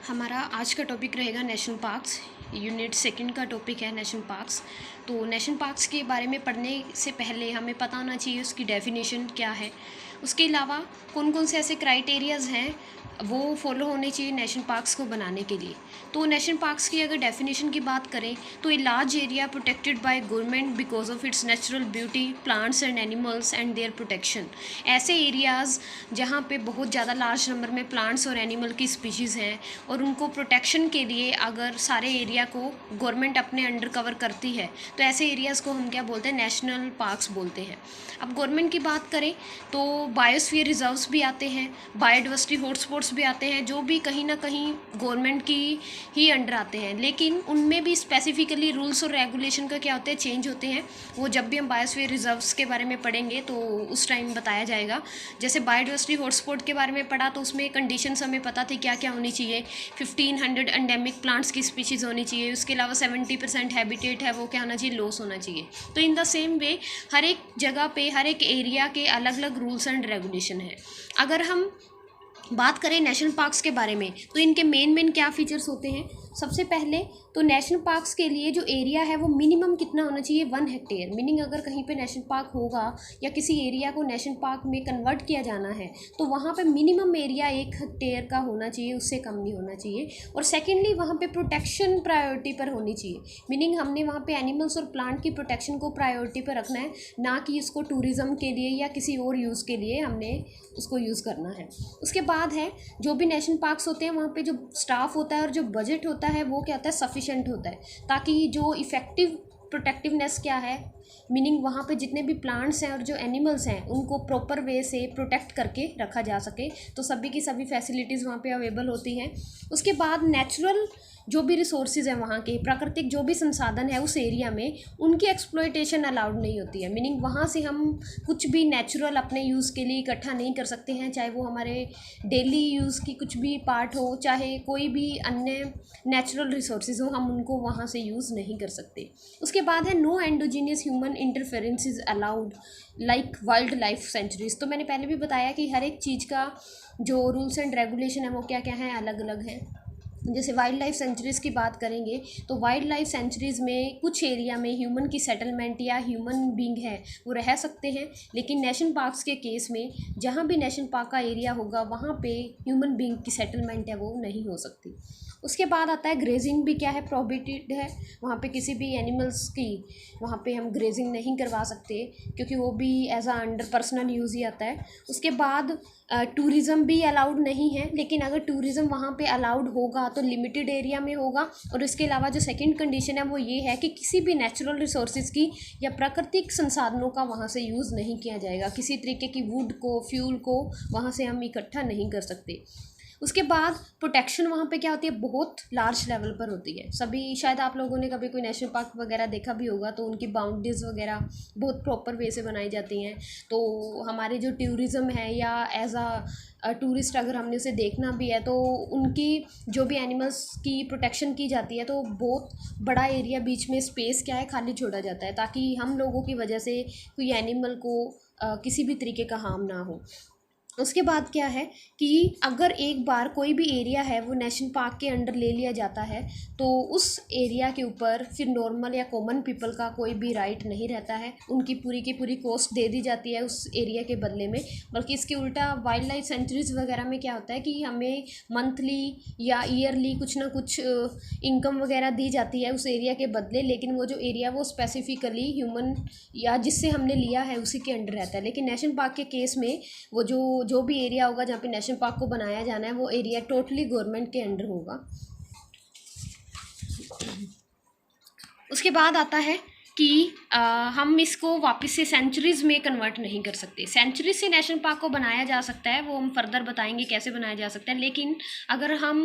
हमारा आज का टॉपिक रहेगा नेशनल पार्क्स। यूनिट सेकंड का टॉपिक है नेशनल पार्क्स। तो नेशनल पार्क्स के बारे में पढ़ने से पहले हमें पता होना चाहिए उसकी डेफिनेशन क्या है। उसके अलावा कौन कौन से ऐसे क्राइटेरियाज़ हैं वो फॉलो होने चाहिए नेशनल पार्क्स को बनाने के लिए। तो नेशनल पार्क्स की अगर डेफिनेशन की बात करें तो a large area protected by government because of its natural beauty, plants and animals and their protection. ऐसे एरियाज़ जहाँ पे बहुत ज़्यादा लार्ज नंबर में प्लांट्स और एनिमल की स्पीशीज़ हैं और उनको प्रोटेक्शन के लिए अगर सारे एरिया को गवर्नमेंट अपने अंडर कवर करती है तो ऐसे एरियाज़ को हम क्या बोलते हैं, नेशनल पार्क्स बोलते हैं। अब गवर्नमेंट की बात करें तो बायोस्फीयर रिजर्व्स भी आते हैं, बायोडाइवर्सिटी हॉटस्पॉट्स भी आते हैं, जो भी कहीं ना कहीं गवर्नमेंट की ही अंडर आते हैं, लेकिन उनमें भी स्पेसिफिकली रूल्स और रेगुलेशन का क्या होते हैं, चेंज होते हैं। वो जब भी हम बायोस्फीयर रिजर्व्स के बारे में पढ़ेंगे तो उस टाइम बताया जाएगा। जैसे बायोडाइवर्सिटी हॉटस्पॉट के बारे में पढ़ा तो उसमें कंडीशंस हमें पता थी क्या क्या होनी चाहिए। 1500 एंडेमिक प्लांट्स की स्पीशीज़ होनी चाहिए, उसके अलावा 70% हैबिटेट है वो क्या होना चाहिए, लॉस होना चाहिए। तो इन द सेम वे हर एक जगह पे हर एक एरिया के अलग अलग रूल्स एंड रेगुलेशन है। अगर हम बात करें नेशनल पार्क्स के बारे में तो इनके मेन क्या फीचर्स होते हैं। सबसे पहले तो नेशनल पार्क्स के लिए जो एरिया है वो मिनिमम कितना होना चाहिए, 1 हेक्टेयर। मीनिंग अगर कहीं पे नेशनल पार्क होगा या किसी एरिया को नेशनल पार्क में कन्वर्ट किया जाना है तो वहाँ पे मिनिमम एरिया 1 हेक्टेयर का होना चाहिए, उससे कम नहीं होना चाहिए। और सेकेंडली वहाँ पे प्रोटेक्शन प्रायोरिटी पर होनी चाहिए। मीनिंग हमने वहाँ पे एनिमल्स और प्लांट की प्रोटेक्शन को प्रायोरिटी पर रखना है, ना कि इसको टूरिज़्म के लिए या किसी और यूज़ के लिए हमने उसको यूज़ करना है। उसके बाद है जो भी नेशनल पार्क्स होते हैं वहाँ पे जो स्टाफ होता है और जो बजट होता है वो क्या होता है, सफिशेंट होता है, ताकि जो इफ़ेक्टिव प्रोटेक्टिवनेस क्या है, मीनिंग वहाँ पे जितने भी प्लांट्स हैं और जो एनिमल्स हैं उनको प्रॉपर वे से प्रोटेक्ट करके रखा जा सके। तो सभी की सभी फैसिलिटीज़ वहाँ पे अवेलेबल होती हैं। उसके बाद नेचुरल जो भी रिसोर्सेज हैं, वहाँ के प्राकृतिक जो भी संसाधन है उस एरिया में उनकी एक्सप्लॉयटेशन अलाउड नहीं होती है। मीनिंग वहाँ से हम कुछ भी नेचुरल अपने यूज़ के लिए इकट्ठा नहीं कर सकते हैं, चाहे वो हमारे डेली यूज़ की कुछ भी पार्ट हो, चाहे कोई भी अन्य नेचुरल रिसोर्सेज हो, हम उनको वहाँ से यूज़ नहीं कर सकते। उसके बाद है no endogenous human interference is allowed like wild life sanctuaries. तो मैंने पहले भी बताया कि हर एक चीज़ का जो रूल्स एंड रेगुलेशन है वो क्या क्या है, अलग अलग है। जैसे वाइल्ड लाइफ सेंचुरीज़ की बात करेंगे तो वाइल्ड लाइफ सेंचुरीज़ में कुछ एरिया में ह्यूमन की सेटलमेंट या ह्यूमन बींग है वो रह सकते हैं, लेकिन नेशनल पार्क्स के केस में जहाँ भी नेशनल पार्क का एरिया होगा वहाँ पे ह्यूमन बींग की सेटलमेंट है वो नहीं हो सकती। उसके बाद आता है ग्रेजिंग भी क्या है, प्रोहिबिटेड है। वहाँ पे किसी भी एनिमल्स की वहाँ पे हम ग्रेजिंग नहीं करवा सकते क्योंकि वो भी as a under personal use ही आता है। उसके बाद टूरिज़्म भी अलाउड नहीं है, लेकिन अगर टूरिज़्म वहाँ पे अलाउड होगा तो लिमिटेड एरिया में होगा। और इसके अलावा जो सेकंड कंडीशन है वो ये है कि किसी भी नेचुरल रिसोर्सेज की या प्राकृतिक संसाधनों का वहाँ से यूज़ नहीं किया जाएगा। किसी तरीके की वुड को, फ्यूल को वहाँ से हम इकट्ठा नहीं कर सकते। उसके बाद प्रोटेक्शन वहाँ पे क्या होती है, बहुत लार्ज लेवल पर होती है। सभी शायद आप लोगों ने कभी कोई नेशनल पार्क वगैरह देखा भी होगा तो उनकी बाउंड्रीज वगैरह बहुत प्रॉपर वे से बनाई जाती हैं। तो हमारे जो टूरिज़्म है या एज अ टूरिस्ट अगर हमने उसे देखना भी है तो उनकी जो भी एनिमल्स की प्रोटेक्शन की जाती है तो बहुत बड़ा एरिया बीच में स्पेस क्या है खाली छोड़ा जाता है, ताकि हम लोगों की वजह से कोई एनिमल को किसी भी तरीके का हार्म ना हो। उसके बाद क्या है कि अगर एक बार कोई भी एरिया है वो नेशनल पार्क के अंडर ले लिया जाता है तो उस एरिया के ऊपर फिर नॉर्मल या कॉमन पीपल का कोई भी राइट नहीं रहता है। उनकी पूरी की पूरी कॉस्ट दे दी जाती है उस एरिया के बदले में। बल्कि इसके उल्टा वाइल्ड लाइफ सेंचुरीज वगैरह में क्या होता है कि हमें मंथली या ईयरली कुछ ना कुछ इनकम वगैरह दी जाती है उस एरिया के बदले, लेकिन वो जो एरिया वो स्पेसिफिकली ह्यूमन या जिससे हमने लिया है उसी के अंडर रहता है। लेकिन नेशनल पार्क के केस में वो जो भी एरिया होगा जहाँ पे नेशनल पार्क को बनाया जाना है वो एरिया टोटली गवर्नमेंट के अंडर होगा। उसके बाद आता है कि हम इसको वापस से सेंचुरीज़ में कन्वर्ट नहीं कर सकते। सेंचुरीज से नेशनल पार्क को बनाया जा सकता है, वो हम फर्दर बताएंगे कैसे बनाया जा सकता है, लेकिन अगर हम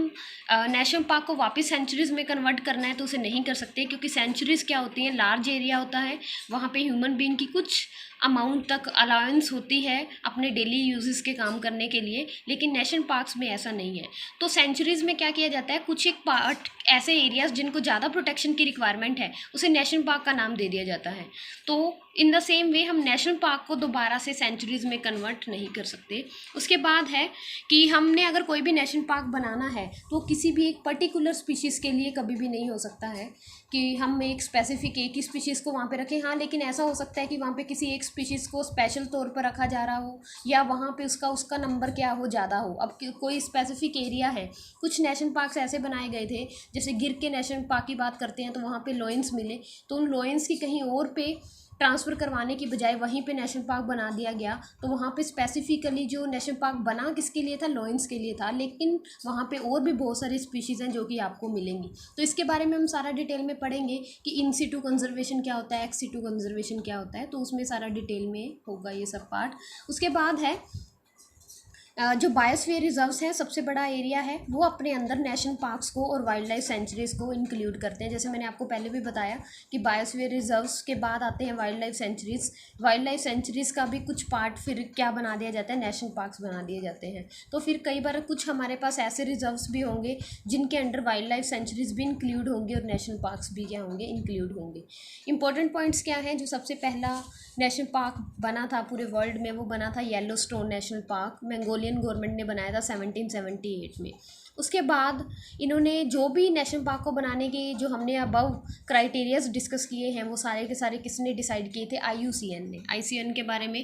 नेशनल पार्क को वापस सेंचुरीज़ में कन्वर्ट करना है तो उसे नहीं कर सकते, क्योंकि सेंचुरीज़ क्या होती हैं, लार्ज एरिया होता है, वहाँ पे ह्यूमन बीइंग की कुछ अमाउंट तक अलाउंस होती है अपने डेली यूजेस के काम करने के लिए, लेकिन नेशनल पार्क्स में ऐसा नहीं है। तो सेंचुरीज़ में क्या किया जाता है, कुछ एक पार्ट ऐसे एरियाज़ जिनको ज़्यादा प्रोटेक्शन की रिक्वायरमेंट है उसे नेशनल पार्क का नाम दे दिया जाता है। तो इन द सेम वे हम नेशनल पार्क को दोबारा से सेंचुरीज़ में कन्वर्ट नहीं कर सकते। उसके बाद है कि हमने अगर कोई भी नेशनल पार्क बनाना है तो किसी भी एक पर्टिकुलर स्पीशीज़ के लिए कभी भी नहीं हो सकता है कि हम एक स्पेसिफिक एक ही स्पीशीज़ को वहाँ पे रखें। हाँ, लेकिन ऐसा हो सकता है कि वहाँ पे किसी एक स्पीशीज़ को स्पेशल तौर पर रखा जा रहा हो, या वहाँ पे उसका नंबर क्या हो, ज़्यादा हो। अब कोई स्पेसिफिक एरिया है, कुछ नेशनल पार्क्स ऐसे बनाए गए थे, जैसे गिर के नेशनल पार्क की बात करते हैं तो वहाँ पे लॉयंस मिले, तो उन लॉयंस की कहीं और पे ट्रांसफ़र करवाने की बजाय वहीं पे नेशनल पार्क बना दिया गया। तो वहाँ पे स्पेसिफिकली जो नेशनल पार्क बना किसके लिए था, लॉयंस के लिए था, लेकिन वहाँ पे और भी बहुत सारी स्पीशीज़ हैं जो कि आपको मिलेंगी। तो इसके बारे में हम सारा डिटेल में पढ़ेंगे कि इन सिटू कंजर्वेशन क्या होता है, एक्स सिटू कंजर्वेशन क्या होता है, तो उसमें सारा डिटेल में होगा ये सब पार्ट। उसके बाद है जो बायोस्फीयर रिजर्व्स हैं, सबसे बड़ा एरिया है, वो अपने अंदर नेशनल पार्क्स को और वाइल्ड लाइफ सेंचुरीज़ को इंक्लूड करते हैं। जैसे मैंने आपको पहले भी बताया कि बायोस्फीयर रिजर्व्स के बाद आते हैं wild life centuries. Wild life centuries का भी कुछ पार्ट फिर क्या बना दिया जाता है, नेशनल पार्क्स बना दिए जाते हैं। तो फिर कई बार कुछ हमारे पास ऐसे रिजर्व्स भी होंगे जिनके अंडर वाइल्ड लाइफ सेंचुरीज़ भी इंक्लूड होंगे और नेशनल पार्क्स भी क्या होंगे, इंक्लूड होंगे। इंपॉर्टेंट पॉइंट्स क्या हैं, जो सबसे पहला नेशनल पार्क बना था पूरे वर्ल्ड में, वो बना था Yellowstone national park, Mongolian government ने बनाया था 1778 में। उसके बाद इन्होंने जो भी नेशनल पार्क को बनाने के जो हमने अबव क्राइटेरियाज डिस्कस किए हैं, वो सारे के सारे किसने डिसाइड किए थे, IUCN ने। IUCN के बारे में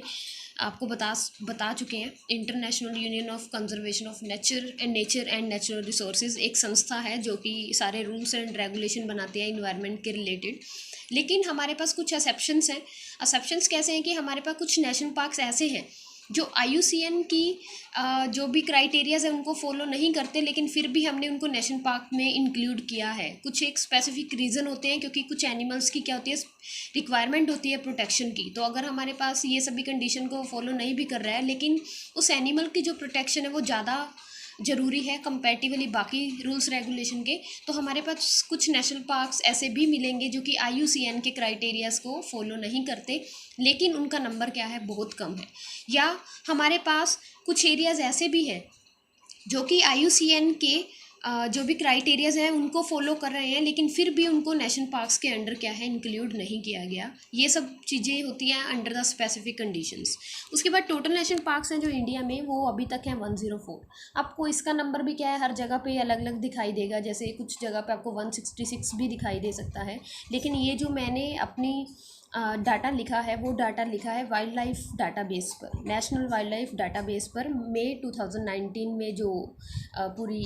आपको बता चुके हैं। International union of conservation of nature and natural resources एक संस्था है जो कि सारे रूल्स एंड रेगुलेशन बनाती है इन्वायरमेंट के रिलेटेड। लेकिन हमारे पास कुछ एक्सेप्शंस हैं। एक्सेप्शंस कैसे हैं कि हमारे पास कुछ नेशनल पार्क्स ऐसे हैं जो IUCN की जो भी क्राइटेरियाज है उनको फॉलो नहीं करते, लेकिन फिर भी हमने उनको नेशनल पार्क में इंक्लूड किया है। कुछ एक स्पेसिफिक रीज़न होते हैं, क्योंकि कुछ एनिमल्स की क्या होती है, रिक्वायरमेंट होती है प्रोटेक्शन की। तो अगर हमारे पास ये सभी कंडीशन को फॉलो नहीं भी कर रहा है, लेकिन उस एनिमल की जो प्रोटेक्शन है वो ज़्यादा ज़रूरी है कंपैरेटिवली बाकी रूल्स रेगुलेशन के, तो हमारे पास कुछ नेशनल पार्क्स ऐसे भी मिलेंगे जो कि IUCN के क्राइटेरियाज़ को फॉलो नहीं करते, लेकिन उनका नंबर क्या है, बहुत कम है। या हमारे पास कुछ एरियाज़ ऐसे भी हैं जो कि IUCN के जो भी क्राइटेरियाज़ हैं उनको फॉलो कर रहे हैं, लेकिन फिर भी उनको नेशनल पार्क्स के अंडर क्या है, इंक्लूड नहीं किया गया। ये सब चीज़ें होती हैं अंडर द स्पेसिफिक कंडीशंस। उसके बाद टोटल नेशनल पार्क्स हैं जो इंडिया में, वो अभी तक हैं 104। आपको इसका नंबर भी क्या है, हर जगह पे अलग अलग दिखाई देगा। जैसे कुछ जगह पे आपको 166 भी दिखाई दे सकता है, लेकिन ये जो मैंने अपनी डाटा लिखा है, वो डाटा लिखा है वाइल्ड लाइफ डाटाबेस पर, नेशनल वाइल्ड लाइफ डाटाबेस पर। मई 2019 में जो पूरी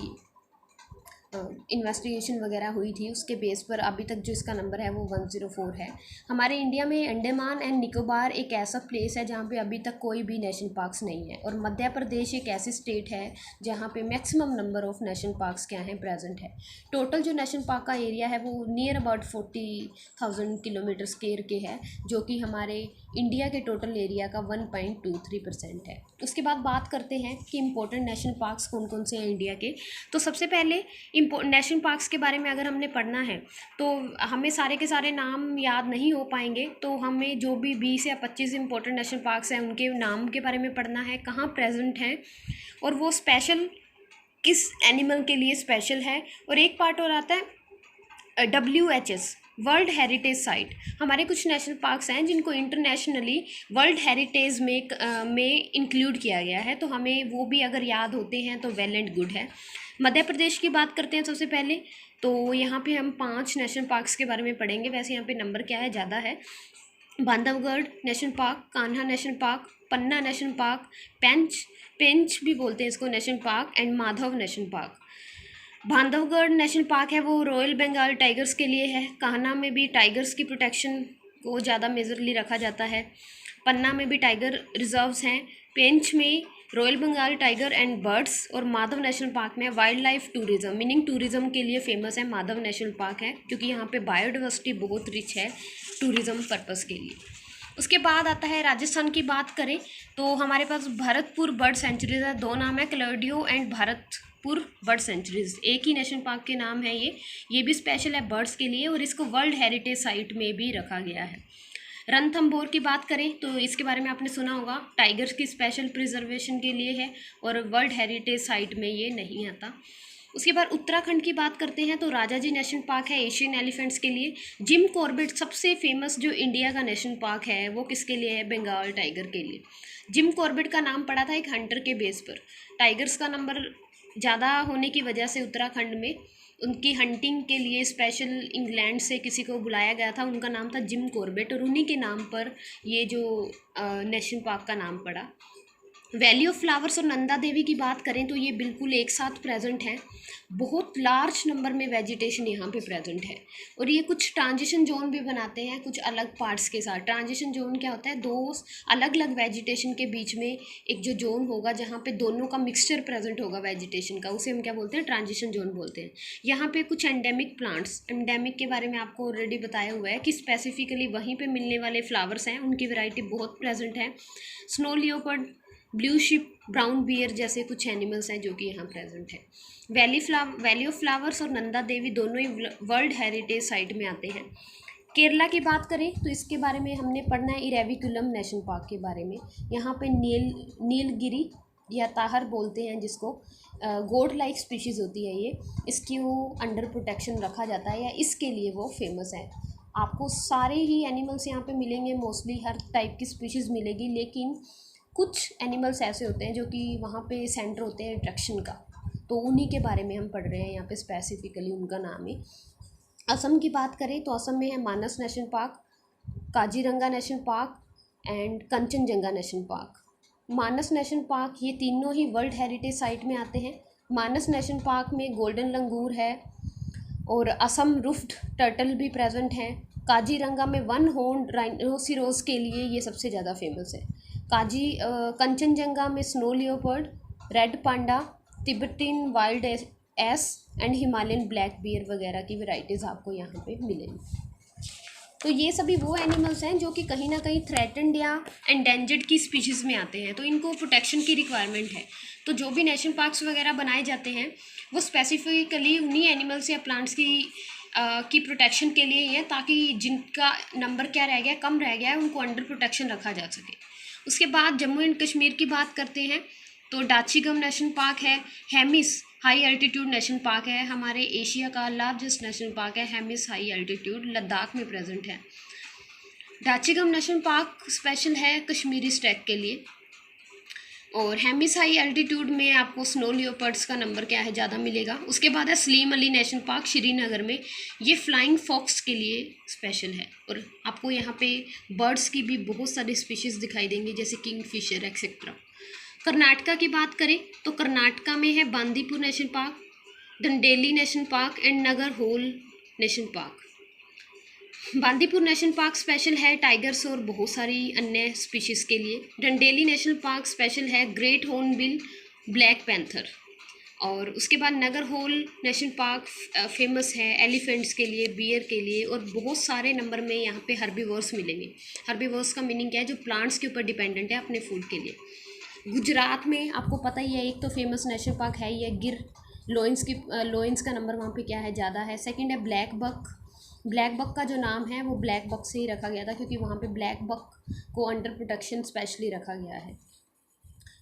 इन्वेस्टिगेशन वगैरह हुई थी उसके बेस पर अभी तक जो इसका नंबर है वो 104 है। हमारे इंडिया में अंडमान एंड निकोबार एक ऐसा प्लेस है जहाँ पे अभी तक कोई भी नेशनल पार्क्स नहीं है, और मध्य प्रदेश एक ऐसी स्टेट है जहाँ पे maximum number of national parks क्या हैं, प्रेजेंट है। टोटल जो नेशनल पार्क का एरिया है वो नियर अबाउट 40,000 किलोमीटर स्क्वायर के है, जो कि हमारे इंडिया के टोटल एरिया का 1.23% है। उसके बाद बात करते हैं कि इम्पोर्टेंट नेशनल पार्क्स कौन कौन से हैं इंडिया के। तो सबसे पहले नेशनल पार्क्स के बारे में अगर हमने पढ़ना है तो हमें सारे के सारे नाम याद नहीं हो पाएंगे, तो हमें जो भी 20 या 25 इंपॉर्टेंट नेशनल पार्क्स हैं उनके नाम के बारे में पढ़ना है, कहाँ प्रेजेंट हैं और वो स्पेशल किस एनिमल के लिए स्पेशल है। और एक पार्ट और आता है WHS, वर्ल्ड हेरिटेज साइट। हमारे कुछ नेशनल पार्क्स हैं जिनको इंटरनेशनली वर्ल्ड हेरिटेज में इंक्लूड किया गया है, तो हमें वो भी अगर याद होते हैं तो वेल एंड गुड है। मध्य प्रदेश की बात करते हैं सबसे पहले, तो यहाँ पे हम 5 नेशनल पार्क्स के बारे में पढ़ेंगे। वैसे यहाँ पे नंबर क्या है, ज़्यादा है। Bandhavgarh national park, Kanha national park, Panna national park, Pench भी बोलते हैं इसको national park, and Madhav national park. Bandhavgarh national park है वो रॉयल बंगाल टाइगर्स के लिए है। कान्हा में भी टाइगर्स की प्रोटेक्शन को ज़्यादा मेजरली रखा जाता है। पन्ना में भी टाइगर रिजर्व्स हैं। पेंच में royal Bengal tiger and birds, और माधव नेशनल पार्क में wild life tourism, meaning tourism के लिए फेमस है माधव नेशनल पार्क है, क्योंकि यहाँ पे बायोडाइवर्सिटी बहुत रिच है टूरिज़्म पर्पस के लिए। उसके बाद आता है राजस्थान की बात करें तो हमारे पास भरतपुर बर्ड सेंचुरीज है, 2 नाम है, क्लौडियो एंड भरतपुर बर्ड सेंचुरीज, एक ही नेशनल पार्क के नाम है। ये भी स्पेशल है बर्ड्स के लिए, और इसको वर्ल्ड हेरिटेज साइट में भी रखा गया है। रणथंभौर की बात करें तो इसके बारे में आपने सुना होगा, टाइगर्स की स्पेशल प्रिजर्वेशन के लिए है और वर्ल्ड हेरिटेज साइट में ये नहीं आता। उसके बाद उत्तराखंड की बात करते हैं तो राजाजी नेशनल पार्क है एशियन एलिफेंट्स के लिए। जिम कॉर्बेट सबसे फेमस जो इंडिया का नेशनल पार्क है वो किसके लिए है? बंगाल टाइगर के लिए। जिम कॉर्बेट का नाम पड़ा था एक हंटर के बेस पर। टाइगर्स का नंबर ज़्यादा होने की वजह से उत्तराखंड में उनकी हंटिंग के लिए स्पेशल इंग्लैंड से किसी को बुलाया गया था, उनका नाम था जिम कॉर्बेट, और उन्हीं के नाम पर ये जो नेशनल पार्क का नाम पड़ा। वैली ऑफ फ्लावर्स और नंदा देवी की बात करें तो ये बिल्कुल एक साथ प्रेजेंट हैं। बहुत लार्ज नंबर में वेजिटेशन यहाँ पे प्रेजेंट है, और ये कुछ ट्रांजिशन जोन भी बनाते हैं कुछ अलग पार्ट्स के साथ। ट्रांजिशन जोन क्या होता है? दो अलग अलग वेजिटेशन के बीच में एक जो जोन होगा जहाँ पे दोनों का मिक्सचर प्रेजेंट होगा वेजिटेशन का, उसे हम क्या बोलते हैं? ट्रांजिशन जोन बोलते हैं। यहाँ पे कुछ एंडेमिक प्लांट्स, एंडेमिक के बारे में आपको ऑलरेडी बताया हुआ है कि स्पेसिफिकली वहीं पे मिलने वाले फ्लावर्स हैं, उनकी वैरायटी बहुत प्रेजेंट है। Snow leopard, blue ship, brown bear जैसे कुछ एनिमल्स हैं जो कि यहाँ प्रेजेंट है। वैली ऑफ फ्लावर्स और नंदा देवी दोनों ही वर्ल्ड हेरिटेज साइट में आते हैं। केरला की बात करें तो इसके बारे में हमने पढ़ना है इरेविकुलम नेशनल पार्क के बारे में। यहाँ पे नीलगिरी या ताहर बोलते हैं जिसको, गोड लाइक स्पीशीज़ होती है ये, इसकी वो अंडर प्रोटेक्शन रखा जाता है या इसके लिए वो फेमस है। आपको सारे ही एनिमल्स यहाँ पे मिलेंगे, मोस्टली हर टाइप की स्पीशीज़ मिलेगी, लेकिन कुछ एनिमल्स ऐसे होते हैं जो कि वहाँ पे सेंटर होते हैं अट्रैक्शन का, तो उन्हीं के बारे में हम पढ़ रहे हैं यहाँ पे स्पेसिफिकली, उनका नाम है। असम की बात करें तो असम में है Manas national park, Kaziranga national park and Kanchenjunga national park. Manas national park ये तीनों ही वर्ल्ड हेरिटेज साइट में आते हैं। मानस नेशनल पार्क में गोल्डन लंगूर है और असम रुफ्ड टर्टल भी प्रेजेंट हैं। काजीरंगा में वन हॉर्न राइनोसिरोस के लिए ये सबसे ज़्यादा फेमस है। कंचनजंगा में snow leopard, red panda, Tibetan wild ass and Himalayan black bear वगैरह की वैरायटीज़ आपको यहाँ पे मिलेंगी। तो ये सभी वो एनिमल्स हैं जो कि कहीं ना कहीं थ्रेटन्ड या एंडेंजर्ड की स्पीशीज़ में आते हैं, तो इनको प्रोटेक्शन की रिक्वायरमेंट है। तो जो भी नेशनल पार्क्स वगैरह बनाए जाते हैं वो स्पेसिफिकली उन्हीं एनिमल्स या प्लांट्स की प्रोटेक्शन के लिए ही है, ताकि जिनका नंबर क्या रह गया, कम रह गया है, उनको अंडर प्रोटेक्शन रखा जा सके। उसके बाद जम्मू एंड कश्मीर की बात करते हैं तो डाचीगम नेशनल पार्क है। Hemis high altitude national park है, हमारे एशिया का लार्जेस्ट नेशनल पार्क है। हेमिस हाई एल्टीट्यूड लद्दाख में प्रेजेंट है। डाचीगम नेशनल पार्क स्पेशल है कश्मीरी स्टैग के लिए, और हेमिस हाई एल्टीट्यूड में आपको स्नो लियोपर्ड्स का नंबर क्या है, ज़्यादा मिलेगा। उसके बाद है सलीम अली नेशनल पार्क श्रीनगर में, ये फ्लाइंग फॉक्स के लिए स्पेशल है, और आपको यहाँ पे बर्ड्स की भी बहुत सारी स्पीशीज़ दिखाई देंगी जैसे किंग फिशर एक्सेट्रा। कर्नाटका की बात करें तो कर्नाटका में है Bandipur national park, Dandeli national park and Nagarhole national park. Bandipur national park special है टाइगर्स और बहुत सारी अन्य स्पीशीज़ के लिए। डंडेली नेशनल पार्क स्पेशल है ग्रेट हॉर्नबिल ब्लैक पैंथर, और उसके बाद नगरहोल नेशनल पार्क फेमस है एलिफेंट्स के लिए, बियर के लिए, और बहुत सारे नंबर में यहाँ पे हर्बीवोर्स मिलेंगे। हर्बीवोर्स का मीनिंग क्या है? जो प्लांट्स के ऊपर डिपेंडेंट है अपने फूड के लिए। गुजरात में आपको पता ही है, एक तो फेमस नेशनल पार्क है ये गिर लोइंस का नंबर वहाँ पे क्या है, ज़्यादा है। सेकंड है ब्लैक बक। ब्लैक बक का जो नाम है वो ब्लैक बक से ही रखा गया था, क्योंकि वहाँ पे ब्लैक बक को अंडर प्रोटेक्शन स्पेशली रखा गया है।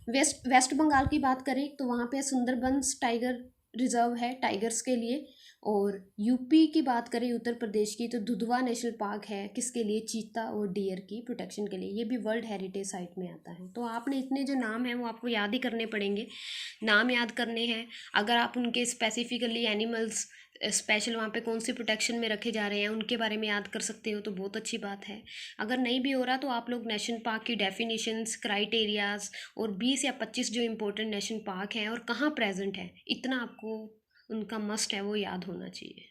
वेस्ट बंगाल की बात करें तो वहाँ पे सुंदरबंस टाइगर रिजर्व है टाइगर्स के लिए, और यूपी की बात करें उत्तर प्रदेश की तो दुधवा नेशनल पार्क है किसके लिए? चीता और डियर की प्रोटेक्शन के लिए, ये भी वर्ल्ड हेरिटेज साइट में आता है। तो आपने इतने जो नाम हैं वो आपको याद ही करने पड़ेंगे, नाम याद करने हैं। अगर आप उनके स्पेसिफिकली एनिमल्स स्पेशल वहाँ पे कौन सी प्रोटेक्शन में रखे जा रहे हैं उनके बारे में याद कर सकते हो तो बहुत अच्छी बात है। अगर नहीं भी हो रहा तो आप लोग नेशनल पार्क की डेफिनेशंस, क्राइटेरियाज और 20 या 25 जो इम्पोर्टेंट नेशनल पार्क हैं और कहाँ प्रेजेंट है, इतना आपको उनका मस्ट है वो याद होना चाहिए।